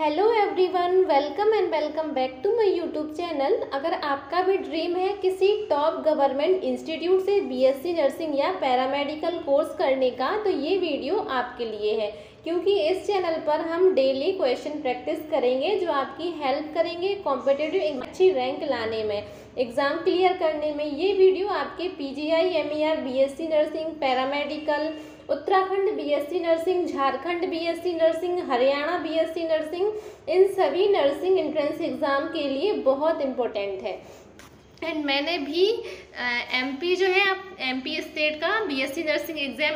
Hello everyone, welcome and welcome back to my YouTube channel. अगर आपका भी dream है किसी टॉप गवर्नमेंट इंस्टीट्यूट से बीएससी नर्सिंग या पैरामेडिकल कोर्स करने का, तो ये वीडियो आपके लिए है, क्योंकि इस चैनल पर हम डेली क्वेश्चन प्रैक्टिस करेंगे जो आपकी हेल्प करेंगे कॉम्पिटिटिव अच्छी रैंक लाने में, एग्ज़ाम क्लियर करने में। ये वीडियो आपके PGI, MER, BSc nursing, paramedical, Uttarakhand BSc nursing, Jharkhand BSc nursing, Haryana BSc nursing, इन सभी नर्सिंग एंट्रेंस एग्ज़ाम के लिए बहुत इम्पोर्टेंट है। एंड मैंने भी एमपी जो है एमपी स्टेट का बीएससी नर्सिंग एग्ज़ाम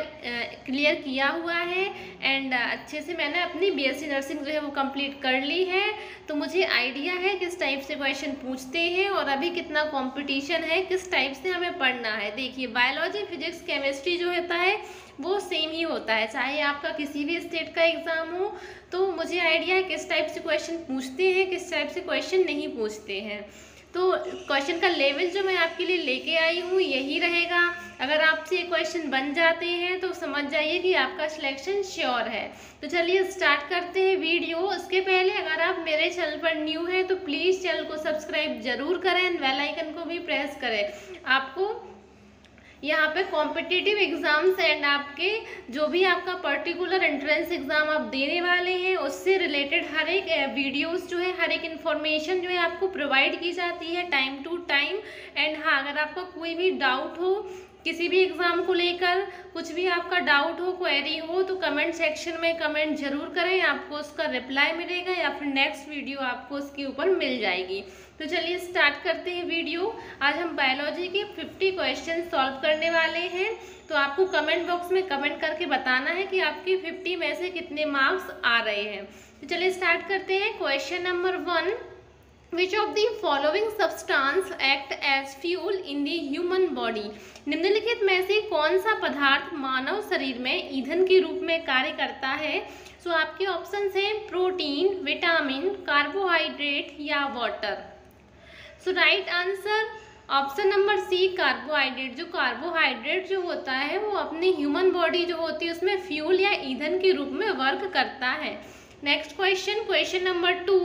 क्लियर किया हुआ है एंड अच्छे से मैंने अपनी बीएससी नर्सिंग जो है वो कंप्लीट कर ली है, तो मुझे आइडिया है किस टाइप से क्वेश्चन पूछते हैं और अभी कितना कंपटीशन है, किस टाइप से हमें पढ़ना है। देखिए, बायोलॉजी, फिजिक्स, केमिस्ट्री जो होता है वो सेम ही होता है, चाहे आपका किसी भी स्टेट का एग्ज़ाम हो। तो मुझे आइडिया है किस टाइप से क्वेश्चन पूछते हैं, किस टाइप से क्वेश्चन नहीं पूछते हैं। तो क्वेश्चन का लेवल जो मैं आपके लिए लेके आई हूँ यही रहेगा। अगर आपसे ये क्वेश्चन बन जाते हैं तो समझ जाइए कि आपका सिलेक्शन श्योर है। तो चलिए स्टार्ट करते हैं वीडियो। उसके पहले अगर आप मेरे चैनल पर न्यू हैं तो प्लीज़ चैनल को सब्सक्राइब जरूर करें, बेल आइकन को भी प्रेस करें। आपको यहाँ पे कॉम्पिटिटिव एग्ज़ाम्स एंड आपके जो भी आपका पर्टिकुलर एंट्रेंस एग्ज़ाम आप देने वाले हैं उससे रिलेटेड हर एक वीडियोस जो है, हर एक इन्फॉर्मेशन जो है आपको प्रोवाइड की जाती है टाइम टू टाइम। एंड हाँ, अगर आपका कोई भी डाउट हो किसी भी एग्ज़ाम को लेकर, कुछ भी आपका डाउट हो, क्वेरी हो, तो कमेंट सेक्शन में कमेंट जरूर करें, आपको उसका रिप्लाई मिलेगा या फिर नेक्स्ट वीडियो आपको उसके ऊपर मिल जाएगी। तो चलिए स्टार्ट करते हैं वीडियो। आज हम बायोलॉजी के 50 क्वेश्चन सॉल्व करने वाले हैं। तो आपको कमेंट बॉक्स में कमेंट करके बताना है कि आपके 50 में से कितने मार्क्स आ रहे हैं। तो चलिए स्टार्ट करते हैं। Question number 1, which of the following substance act as fuel in the human body. निम्नलिखित में से कौन सा पदार्थ मानव शरीर में ईंधन के रूप में कार्य करता है। सो आपके ऑप्शन हैं प्रोटीन, विटामिन, कार्बोहाइड्रेट या water. So right answer option number C, carbohydrate. जो कार्बोहाइड्रेट जो होता है वो अपनी ह्यूमन बॉडी जो होती है उसमें फ्यूल या ईंधन के रूप में वर्क करता है। Next question, question number 2,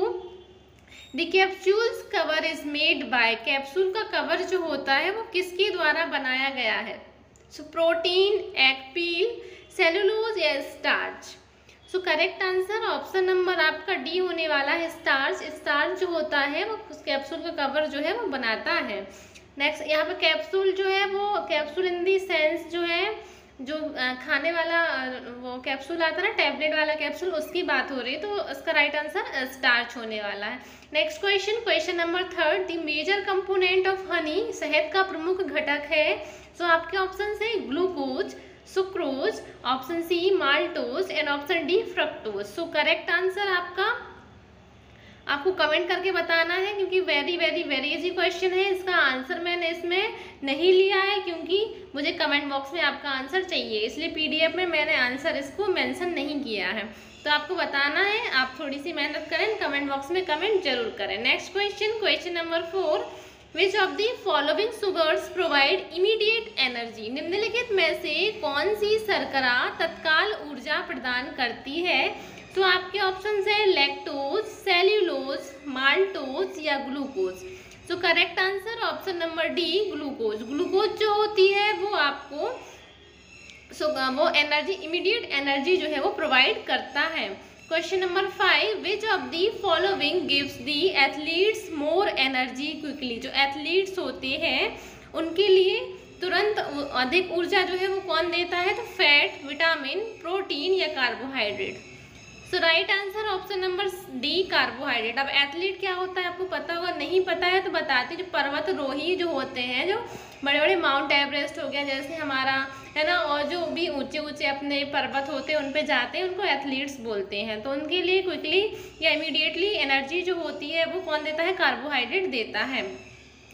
the capsules cover is made by. Capsule का कवर जो होता है वो किसके द्वारा बनाया गया है। सो प्रोटीन, एग पील, सेलुलोज या स्टार्च। सो करेक्ट आंसर ऑप्शन नंबर आपका डी होने वाला है, स्टार्च। स्टार्च जो होता है वो उस कैप्सूल का कवर जो है वो बनाता है। नेक्स्ट, यहाँ पे कैप्सूल जो है वो कैप्सूल इन दी सेंस जो है, जो खाने वाला वो कैप्सूल आता है ना, टैबलेट वाला कैप्सूल, उसकी बात हो रही है। तो उसका राइट आंसर स्टार्च होने वाला है। Next question, question number 3, the major component of honey. शहद का प्रमुख घटक है। सो आपके ऑप्शन है glucose, sucrose, option C maltose and option D fructose. So correct answer आपको कमेंट करके बताना है, क्योंकि very very very easy question है। इसका आंसर मैंने इसमें नहीं लिया है क्योंकि मुझे कमेंट बॉक्स में आपका आंसर चाहिए, इसलिए पीडीएफ में मैंने आंसर इसको मेंशन नहीं किया है। तो आपको बताना है, आप थोड़ी सी मेहनत करें, कमेंट बॉक्स में कमेंट जरूर करें। Next question, question number 4, which of the following sugars provide immediate energy. निम्नलिखित में से कौन सी शर्करा तत्काल ऊर्जा प्रदान करती है। तो आपके ऑप्शन है लैक्टोज, सेल्यूलोज, माल्टोज या ग्लूकोज। तो correct answer option number D, glucose. Glucose जो होती है वो आपको वो एनर्जी, इमीडिएट एनर्जी जो है वो प्रोवाइड करता है। Question number 5, which of the following gives the athletes more energy quickly. जो एथलीट्स होते हैं उनके लिए तुरंत अधिक ऊर्जा जो है वो कौन देता है। तो फैट, विटामिन, प्रोटीन या carbohydrate. So right answer option number D, carbohydrate. अब एथलीट क्या होता है आपको पता होगा, नहीं पता है तो बताती। जो पर्वतरोही जो होते हैं, जो बड़े बड़े माउंट एवरेस्ट हो गया जैसे हमारा है ना, और जो भी ऊंचे ऊंचे अपने पर्वत होते हैं उन पे जाते हैं, उनको एथलीट्स बोलते हैं। तो उनके लिए क्विकली या इमीडिएटली एनर्जी जो होती है वो कौन देता है, कार्बोहाइड्रेट देता है।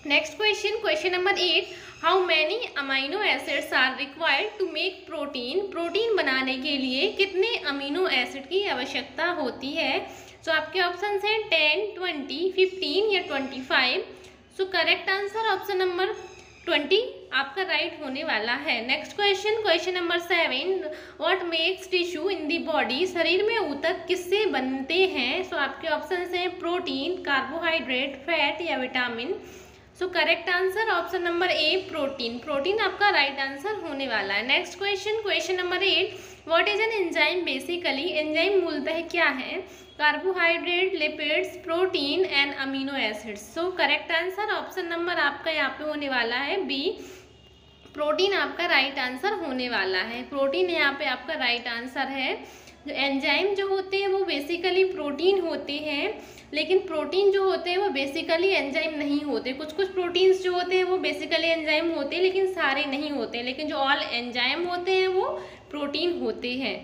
Next question, question number 8, how many amino acids are required to make protein. Protein बनाने के लिए कितने अमीनो एसिड की आवश्यकता होती है। तो आपके ऑप्शन हैं 10, 20, 15 या 25। सो करेक्ट आंसर ऑप्शन नंबर 20 आपका राइट होने वाला है। Next question, question number 7, what makes tissue in the body, शरीर में ऊतक किससे बनते हैं? सो आपके ऑप्शन हैं प्रोटीन, कार्बोहाइड्रेट, फैट या vitamin. So correct answer option number ए प्रोटीन, प्रोटीन आपका राइट आंसर होने वाला है। Next question, question number 8, what is an enzyme basically, enzyme मूलतः क्या है? Carbohydrate, lipids, protein and amino acids. So correct answer option number आपका यहाँ पे होने वाला है बी, प्रोटीन आपका राइट आंसर होने वाला है। प्रोटीन यहाँ पे आपका राइट आंसर है। जो एंजाइम जो होते हैं वो बेसिकली प्रोटीन होते हैं, लेकिन प्रोटीन जो होते हैं वो बेसिकली एंजाइम नहीं होते। कुछ कुछ प्रोटीन्स जो होते हैं वो बेसिकली एंजाइम होते हैं, लेकिन सारे नहीं होते। लेकिन जो ऑल एंजाइम होते हैं वो प्रोटीन होते हैं।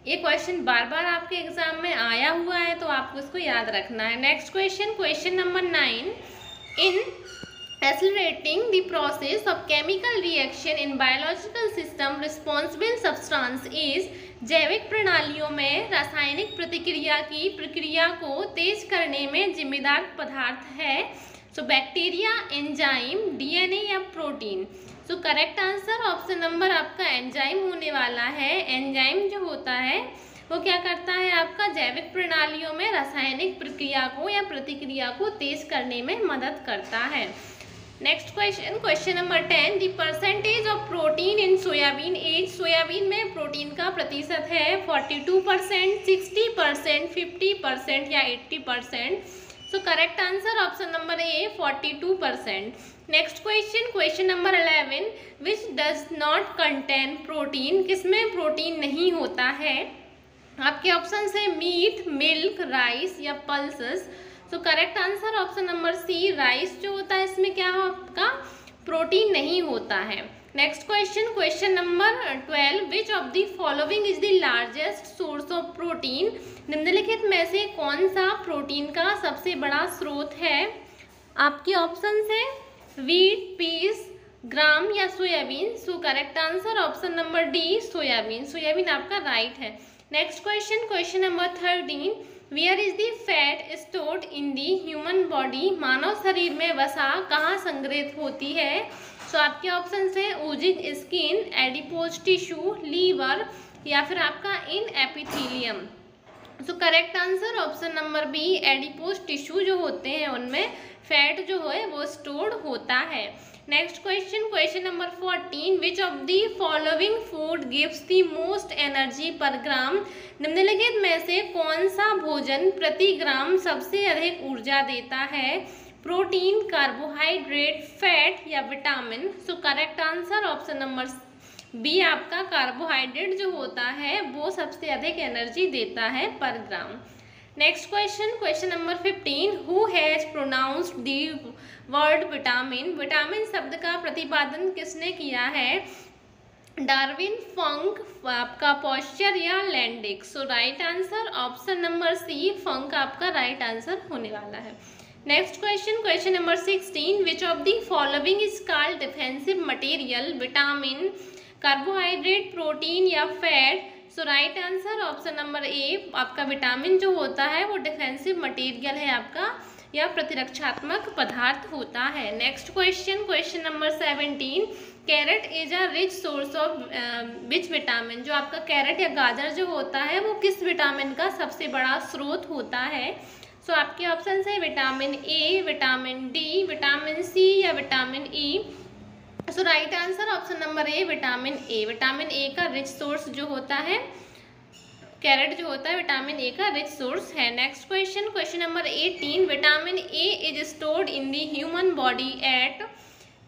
ये क्वेश्चन बार बार आपके एग्जाम में आया हुआ है, तो आपको इसको याद रखना है। Next question, question number 9, in accelerating the process of chemical reaction in biological system responsible substance is, जैविक प्रणालियों में रासायनिक प्रतिक्रिया की प्रक्रिया को तेज करने में जिम्मेदार पदार्थ है? सो बैक्टीरिया, एंजाइम, डीएनए या प्रोटीन। सो करेक्ट आंसर ऑप्शन नंबर आपका एंजाइम होने वाला है। एंजाइम जो होता है वो क्या करता है, आपका जैविक प्रणालियों में रासायनिक प्रक्रिया को या प्रतिक्रिया को तेज करने में मदद करता है। Next question, question number 10, the percentage of protein in soybean is, soybean में प्रोटीन का प्रतिशत है 42%, 60%, 50% या 80%। So correct answer option number A 42%। Next question, question number 11, which does not contain protein, किसमें प्रोटीन नहीं होता है? आपके ऑप्शन है मीट, मिल्क, राइस या pulses. So correct answer option number C, rice जो होता है इसमें क्या हो आपका प्रोटीन नहीं होता है। Next question, question number 12, which of the following is the largest source of protein, निम्नलिखित में से कौन सा प्रोटीन का सबसे बड़ा स्रोत है? आपके ऑप्शन है वीट, पीस, ग्राम या soybean. So correct answer option number D soybean, soybean आपका राइट है। Next question, question number 13, where is the fat stored in the human body, मानव शरीर में वसा कहाँ संग्रहित होती है? सो आपके ऑप्शन है oozing skin, adipose tissue, liver या फिर आपका in epithelium. So correct answer option number B, adipose tissue जो होते हैं उनमें फैट जो है वो स्टोर्ड होता है। Next question, question number 14, which of the following food gives the most energy पर ग्राम, निम्नलिखित में से कौन सा भोजन प्रति ग्राम सबसे अधिक ऊर्जा देता है? प्रोटीन, कार्बोहाइड्रेट, फैट या vitamin. So correct answer option number B आपका कार्बोहाइड्रेट जो होता है वो सबसे अधिक एनर्जी देता है पर gram. Next question, question number 15, who has pronounced the word vitamin, vitamin शब्द का प्रतिपादन किसने किया है? डार्विन, फंक, आपका पॉस्चर या लैंडिक। So right answer option number C, Funk आपका राइट आंसर होने वाला है। Next question, question number 16, which of the following is called defensive material, vitamin, carbohydrate, protein या fat. So right answer option number A, आपका vitamin जो होता है वो डिफेंसिव मटेरियल है आपका या प्रतिरक्षात्मक पदार्थ होता है। Next question, question number 17, carrot is a rich source of which vitamin, जो आपका कैरेट या गाजर जो होता है वो किस विटामिन का सबसे बड़ा स्रोत होता है? सो आपके ऑप्शन है vitamin A, vitamin D, vitamin C या vitamin E. So right answer option number A, vitamin A, vitamin A का रिच सोर्स जो होता है कैरेट जो होता है विटामिन ए का रिच सोर्स है। Next question, question number 18, vitamin A is stored in the human body at,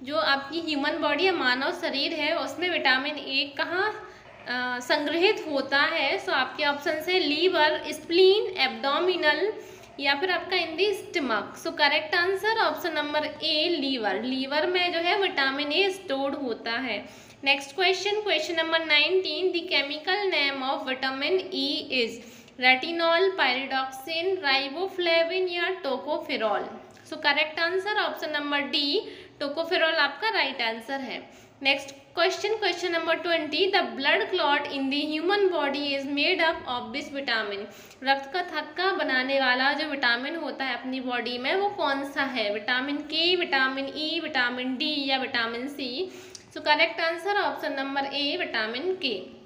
जो आपकी ह्यूमन बॉडी या मानव शरीर है उसमें विटामिन ए कहाँ संग्रहित होता है? सो आपके ऑप्शन है लीवर, स्प्लीन, एब्डोमिनल या फिर आपका in the stomach. So correct answer option number A, liver, liver में जो है विटामिन ए स्टोर्ड होता है। Next question, question number 19, the chemical name of vitamin E is retinol, pyridoxine, riboflavin या tocopherol. So correct answer option number D, tocopherol आपका right answer है। Next question, question number 20, the blood clot in the human body is made up of this vitamin. रक्त का थक्का बनाने वाला जो vitamin होता है अपनी बॉडी में वो कौन सा है? Vitamin K, vitamin E, vitamin D या vitamin C? So correct answer option number A, vitamin K.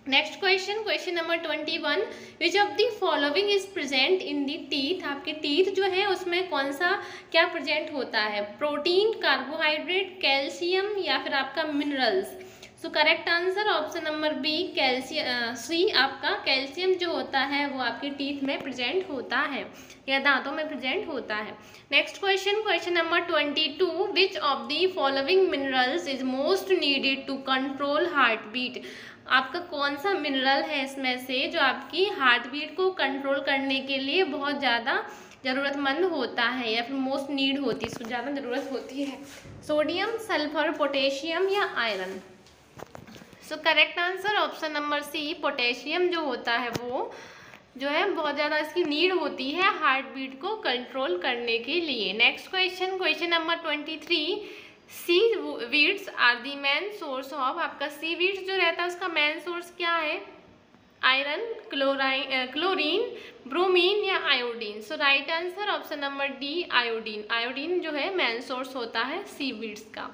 Next question, question number 21, which of the following is present in the teeth. आपके टीथ जो है उसमें कौन सा क्या प्रेजेंट होता है? प्रोटीन, कार्बोहाइड्रेट, कैल्शियम या फिर आपका minerals? So correct answer option number B, calcium, C आपका कैल्शियम जो होता है वो आपके टीथ में प्रेजेंट होता है या दांतों में प्रेजेंट होता है। Next question, question number 22, which of the following minerals is most needed to control heartbeat. आपका कौन सा मिनरल है इसमें से जो आपकी हार्ट बीट को कंट्रोल करने के लिए बहुत ज़्यादा ज़रूरतमंद होता है या फिर मोस्ट नीड होती है, इसको ज़्यादा ज़रूरत होती है? सोडियम, सल्फर, पोटेशियम या iron? So correct answer option number C, potassium जो होता है वो जो है बहुत ज़्यादा इसकी नीड होती है हार्ट बीट को कंट्रोल करने के लिए। Next question, question number 23, seaweeds are the main source of. आपका सी वीड्स जो रहता है उसका मेन सोर्स क्या है? आयरन, क्लोरीन, ब्रोमीन या iodine? So right answer option number D, iodine. Iodine जो है मेन सोर्स होता है सी वीड्स का।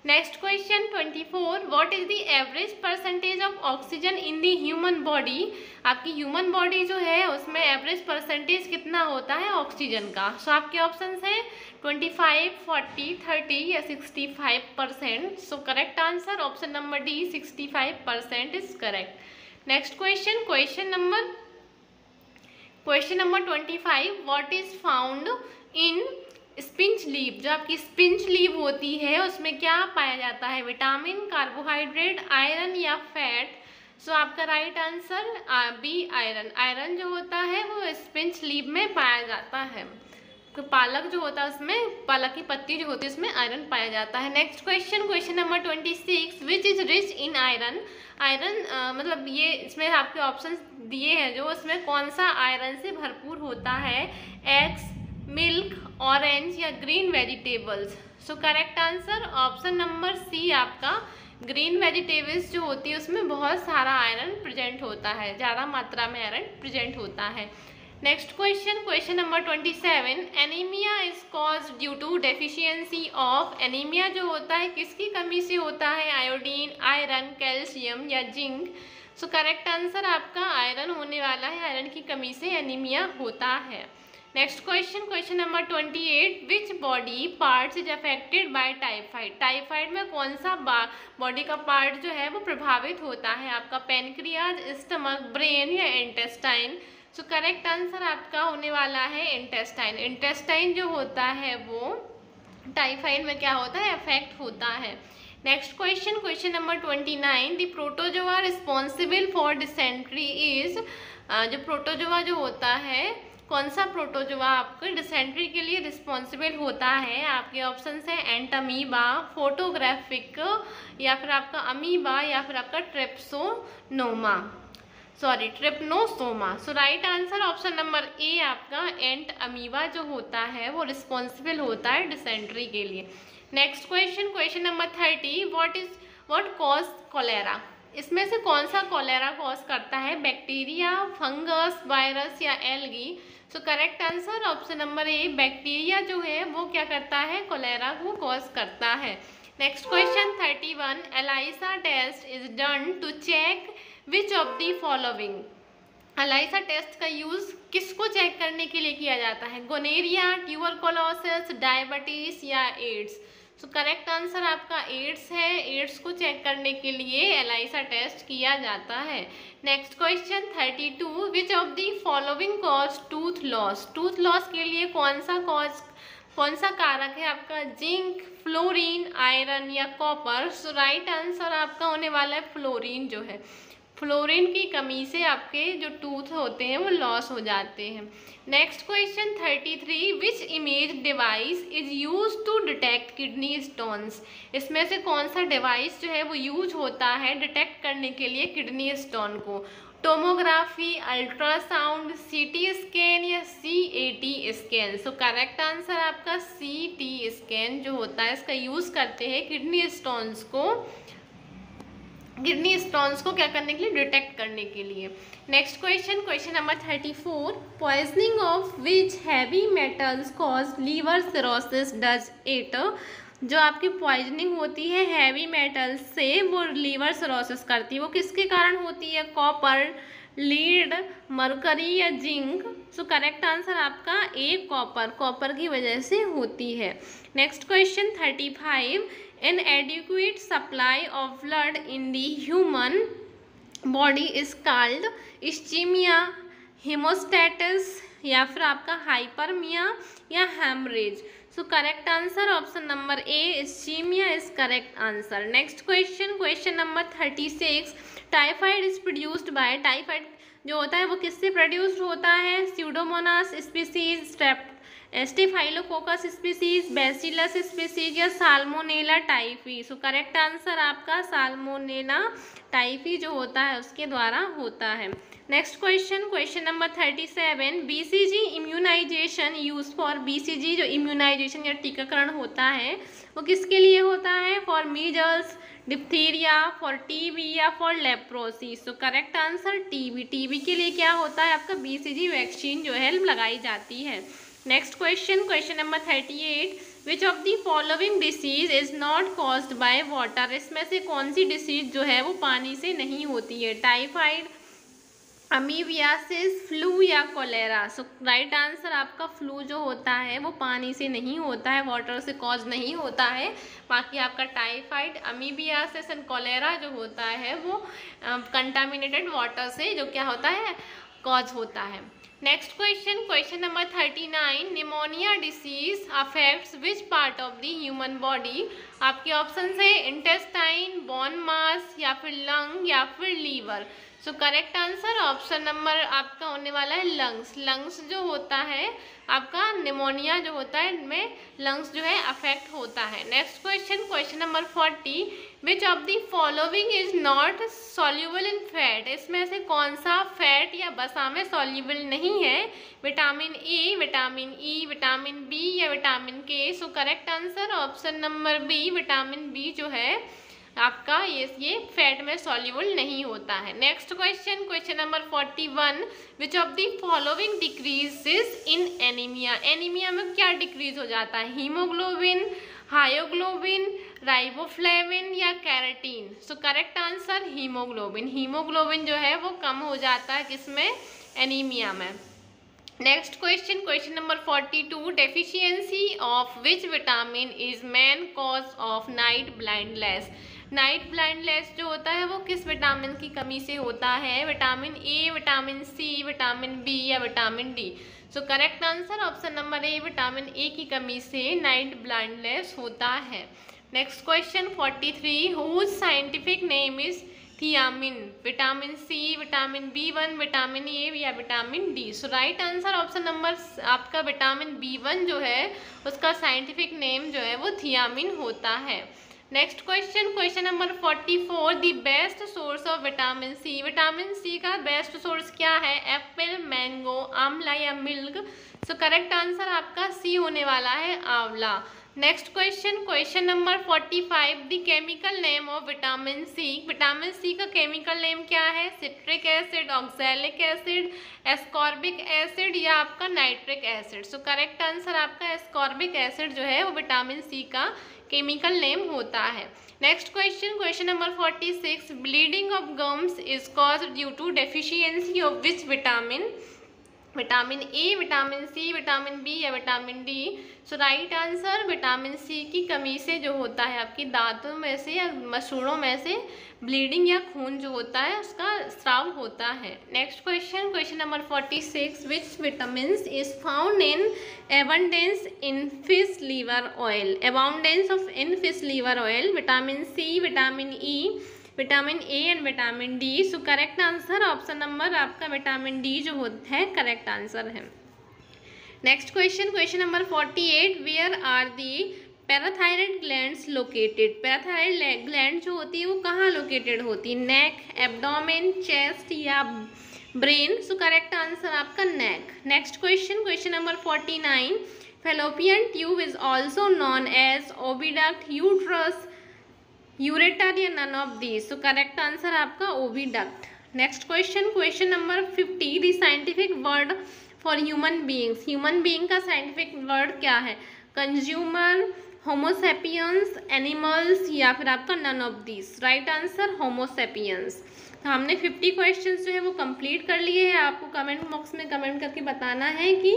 Next question 24, what is the average percentage of oxygen in the human body. आपकी human body जो है उसमें एवरेज परसेंटेज कितना होता है ऑक्सीजन का? सो आपके ऑप्शंस हैं 25, 40, 30 या 65%। सो correct answer option number D, 65% is correct. Next question, question number 25, what is found in spinach leave. जो आपकी स्पिंच लीव होती है उसमें क्या पाया जाता है? विटामिन, कार्बोहाइड्रेट, आयरन या फैट? सो आपका right answer B, iron. Iron जो होता है वो स्पिंच लीव में पाया जाता है। तो पालक जो होता है उसमें, पालक की पत्ती जो होती है उसमें आयरन पाया जाता है। Next question, question number 26, which is rich in iron. Iron मतलब ये इसमें आपके ऑप्शंस दिए हैं जो उसमें कौन सा आयरन से भरपूर होता है? एग्स, मिल्क, ऑरेंज या green vegetables? So correct answer option number C आपका ग्रीन वेजिटेबल्स जो होती है उसमें बहुत सारा आयरन प्रेजेंट होता है, ज़्यादा मात्रा में आयरन प्रेजेंट होता है। Next question, question number 27, anaemia is cause due to deficiency of. Anaemia जो होता है किसकी कमी से होता है? आयोडीन, आयरन, कैल्शियम या जिंक? सो करेक्ट आंसर आपका आयरन होने वाला है, आयरन की कमी से एनीमिया होता है। Next question, question number 28, which body parts is affected by typhoid. Typhoid में कौन सा बॉडी का पार्ट जो है वो प्रभावित होता है? आपका पेनक्रियाज, स्टमक, ब्रेन या इंटेस्टाइन? सो करेक्ट आंसर आपका होने वाला है इंटेस्टाइन। इंटेस्टाइन जो होता है वो टाइफाइड में क्या होता है? अफेक्ट होता है। Next question, question number 29, the protozoa responsible for dysentery is. जो प्रोटोजोआ जो होता है कौन सा प्रोटोजोआ आपके डिसेंट्री के लिए रिस्पॉन्सिबल होता है? आपके ऑप्शन है एंटमीबा, फोटोग्राफिक या फिर आपका अमीबा या फिर आपका trypanosoma. So right answer option number A आपका एंट अमीबा जो होता है वो रिस्पॉन्सिबल होता है डिसेंट्री के लिए। Next question, question number 30, what cause cholera. इसमें से कौन सा कोलेरा कॉज करता है? बैक्टीरिया, फंगस, वायरस या algae? So correct answer option number A, bacteria जो है वो क्या करता है? कोलेरा को कॉज करता है। Next question 31, ELISA test is done to check which of the following. ELISA test का यूज किसको चेक करने के लिए किया जाता है? गोनेरिया, ट्यूबरकुलोसिस, डायबिटीज या एड्स? सो करेक्ट आंसर आपका एड्स है। एड्स को चेक करने के लिए एलाइसा टेस्ट किया जाता है। Next question 32, which of the following cause tooth loss. Tooth loss के लिए कौन सा कारक है आपका? जिंक, फ्लोरीन, आयरन या कॉपर? सो राइट आंसर आपका होने वाला है फ्लोरीन जो है। फ्लोरीन की कमी से आपके जो टूथ होते हैं वो लॉस हो जाते हैं। Next question 33, which image device is use to detect kidney stones. इसमें से कौन सा डिवाइस जो है वो यूज होता है डिटेक्ट करने के लिए किडनी स्टोन को? टोमोग्राफी, अल्ट्रासाउंड, सीटी स्कैन या CAT स्कैन। सो करेक्ट आंसर आपका CT स्कैन जो होता है, इसका यूज़ करते हैं किडनी स्टोन्स को क्या करने के लिए, डिटेक्ट करने के लिए। Next question number 34, poisoning of which heavy metals cause liver cirrhosis does it. जो आपकी पॉइजनिंग होती है हैवी मेटल्स से, वो लीवर सिरोसिस करती है, वो किसके कारण होती है, कॉपर, लीड, मरकरी या जिंक। सो करेक्ट आंसर आपका ए कॉपर की वजह से होती है। Next question 35, inadequate supply of blood in the human body is called ischemia, hemostasis या फिर आपका हाइपरमिया या haemorrhage. So correct answer option number A ischaemia is correct answer. Next question number 36, typhoid is produced by, typhoid जो होता है वो किससे produced होता है, pseudomonas species, staphylococcus species, bacillus species या salmonella typhi. So correct answer आपका salmonella typhi जो होता है उसके द्वारा होता है। Next question number 37, BCG immunisation use for, BCG जो इम्यूनाइजेशन या टीकाकरण होता है वो किसके लिए होता है, for measles, diphtheria, for TB या for leprosy. So correct answer TB के लिए क्या होता है आपका BCG वैक्सीन जो है लगाई जाती है। Next question number 38, which of the following disease is not caused by water. इसमें से कौन सी डिसीज जो है वो पानी से नहीं होती है, टाइफाइड, अमीबियासिस, फ्लू या कोलेरा। सो राइट आंसर आपका फ्लू जो होता है वो पानी से नहीं होता है, वाटर से कॉज नहीं होता है। बाकी आपका टाइफाइड, अमीबियासिस एंड कोलेरा जो होता है वो कंटामिनेटेड वाटर से जो क्या होता है, कॉज होता है। Next question number 39, pneumonia disease affects which part of the human body. आपके ऑप्शन है इंटेस्टाइन, बोन मास या फिर लंग या फिर liver. So correct answer option number आपका होने वाला है लंग्स जो होता है आपका निमोनिया जो होता है इनमें लंग्स जो है अफेक्ट होता है। Next question number 40, which of the following is not soluble in fat. इसमें से कौन सा फैट या वसा में सॉल्यूबल नहीं है, vitamin A, vitamin E, vitamin B या vitamin K. So correct answer option number B, vitamin B जो है आपका ये फैट में सॉल्यूबल नहीं होता है। Next question number 41, which of the following decreases in anaemia. Anaemia में क्या डिक्रीज हो जाता है, हीमोग्लोबिन, हायोग्लोबिन, राइबोफ्लेविन या carotene. So correct answer haemoglobin जो है वो कम हो जाता है किसमें, एनीमिया में। Next question number 42, deficiency of which vitamin is main cause of night blindness. Night blindness जो होता है वो किस विटामिन की कमी से होता है, vitamin A, vitamin C, vitamin B या vitamin D. So correct answer option number A, vitamin A की कमी से नाइट ब्लाइंडनेस होता है। Next question 43, whose scientific name is thiamine, vitamin C, vitamin B1, vitamin A या vitamin D. So right answer option number आपका vitamin B1 जो है उसका साइंटिफिक नेम जो है वो थियामिन होता है। Next question number 44, the best source of vitamin C. Vitamin C का बेस्ट सोर्स क्या है, एप्पल, मैंगो, आंवला या मिल्क। सो करेक्ट आंसर आपका सी होने वाला है, amla. Next question number 45, the chemical name of vitamin C. Vitamin C का केमिकल नेम क्या है, citric acid, oxalic acid, ascorbic acid या आपका nitric acid. So correct answer आपका एस्कॉर्बिक एसिड जो है वो विटामिन सी का केमिकल नेम होता है। Next question number 46, bleeding of gums is caused due to deficiency of which vitamin. Vitamin A, vitamin C, vitamin B या vitamin D. So right answer vitamin C की कमी से जो होता है आपकी दांतों में से या मसूड़ों में से ब्लीडिंग या खून जो होता है उसका स्राव होता है। Next question number 46, which vitamins is found in abundance in fish liver oil. Abundance of in fish liver oil, vitamin C, vitamin E, vitamin A and vitamin D. So correct answer option number आपका vitamin D जो होता है correct answer है। Next question number 48, where are the parathyroid glands located, parathyroid gland जो होती है वो कहाँ लोकेटेड होती है? नेक, एब्डोमेन, चेस्ट या ब्रेन? सो करेक्ट आंसर आपका neck. Next question, question number 49, fallopian tube is also known as oviduct, uterus, ureter या none of these? So correct answer आपका oviduct. Next question, question number 50, the scientific word for human beings, human being का scientific word क्या है? Consumer, Homo sapiens, animals या फिर आपका none of these? Right answer Homo sapiens. तो हमने 50 क्वेश्चंस जो है वो कंप्लीट कर लिए हैं। आपको कमेंट बॉक्स में कमेंट करके बताना है कि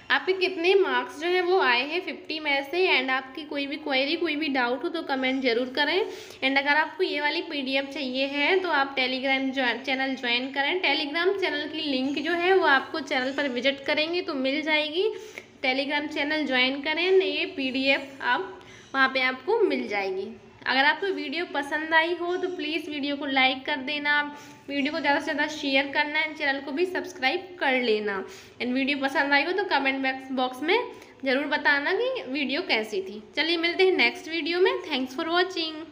आपके कितने मार्क्स जो है वो आए हैं 50 में से। एंड आपकी कोई भी क्वेरी, कोई भी डाउट हो तो कमेंट जरूर करें। एंड अगर आपको ये वाली PDF चाहिए है तो आप टेलीग्राम चैनल ज्वाइन करें। टेलीग्राम चैनल की लिंक जो है वो आपको चैनल पर विजिट करेंगे तो मिल जाएगी। टेलीग्राम चैनल ज्वाइन करें, ये PDF आप वहाँ पे आपको मिल जाएगी। अगर आपको वीडियो पसंद आई हो तो प्लीज़ वीडियो को लाइक कर देना, वीडियो को ज़्यादा से ज़्यादा शेयर करना है, चैनल को भी सब्सक्राइब कर लेना। एंड वीडियो पसंद आई हो तो कमेंट बॉक्स में ज़रूर बताना कि वीडियो कैसी थी। चलिए मिलते हैं नेक्स्ट वीडियो में। Thanks for watching.